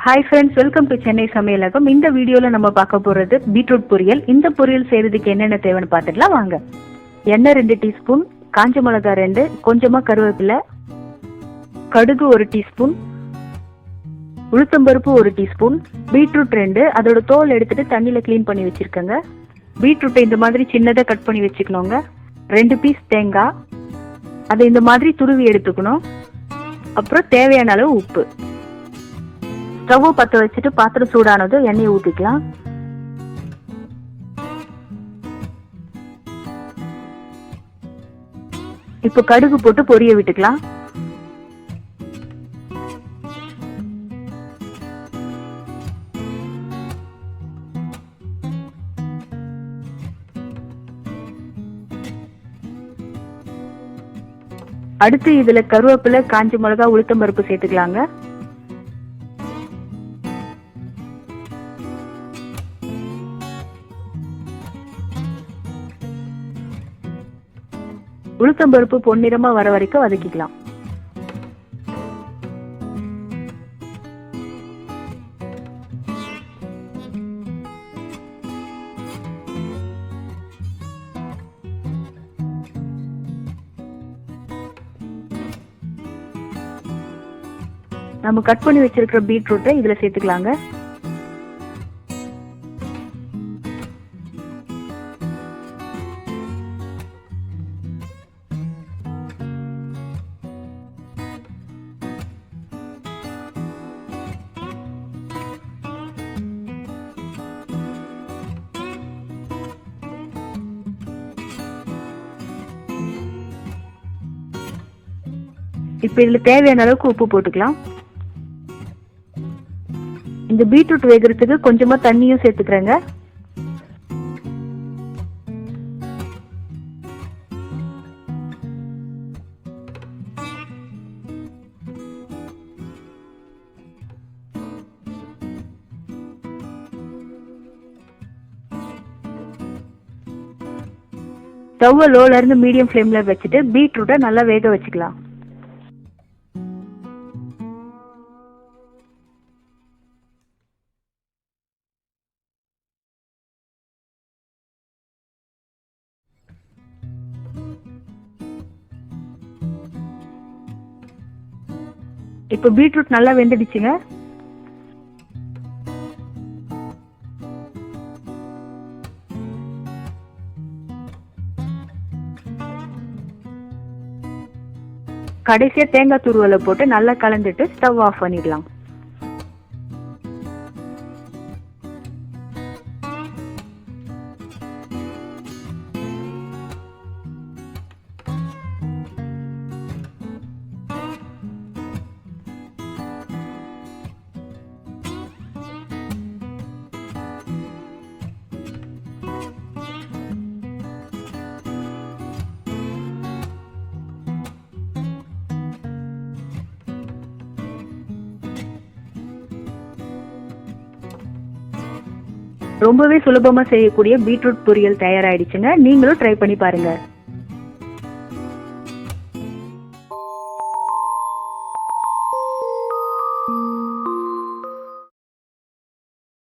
Hi friends, welcome to Chennai Samayalagam. இந்த வீடியோவில் நம்ம பார்க்க போகிறது பீட்ரூட் பொரியல். இந்த பொரியல் செய்கிறதுக்கு என்னென்ன தேவைன்னு பார்த்துக்கலாம் வாங்க. எண்ணெய் 2 டீஸ்பூன், காஞ்ச மிளகாய் 2, கொஞ்சமாக கருவேப்பிலை, கடுகு 1 டீஸ்பூன், உளுத்தம்பருப்பு 1 டீஸ்பூன், பீட்ரூட் 2, அதோட தோல் எடுத்துட்டு தண்ணியில் க்ளீன் பண்ணி வச்சுருக்கேங்க. பீட்ரூட்டை இந்த மாதிரி சின்னதாக கட் பண்ணி வச்சுக்கணுங்க. 2 பீஸ் தேங்காய், அதை இந்த மாதிரி துருவி எடுத்துக்கணும். அப்புறம் தேவையான அளவு உப்பு. ஸ்டவ் பற்ற வச்சுட்டு பாத்திரம் சூடானது எண்ணெயை ஊற்றிக்கலாம். இப்போ கடுகு போட்டு பொரிய விட்டுக்கலாம். அடுத்து இதுல கருவேப்பிலை, காஞ்ச மிளகாய், உளுத்தம் பருப்பு சேர்த்துக்கலாங்க. உளுத்தம் பருப்பு பொன்னிறமா வர வரைக்கும் வதக்கிக்கலாம். நம்ம கட் பண்ணி வச்சிருக்கிற பீட்ரூட்டை இதுல சேர்த்துக்கலாங்க. இப்ப இதுல தேவையான அளவுக்கு உப்பு போட்டுக்கலாம். இந்த பீட்ரூட் வேகிறதுக்கு கொஞ்சமா தண்ணியும் சேர்த்துக்கிறேங்க. ஸ்டவ் லோல இருந்து மீடியம் ஃப்ளேம்ல வச்சுட்டு பீட்ரூட்டை நல்லா வேக வச்சுக்கலாம். இப்ப பீட்ரூட் நல்லா வெந்துடுச்சுங்க. கடைசியா தேங்காய் துருவலை போட்டு நல்லா கலந்துட்டு ஸ்டவ் ஆஃப் பண்ணிடலாம். ரொம்பவே சுலபமா செய்யக்கூடிய பீட்ரூட் பொரியல் தயாராயிடுச்சுங்க. நீங்களும் ட்ரை பண்ணி பாருங்க.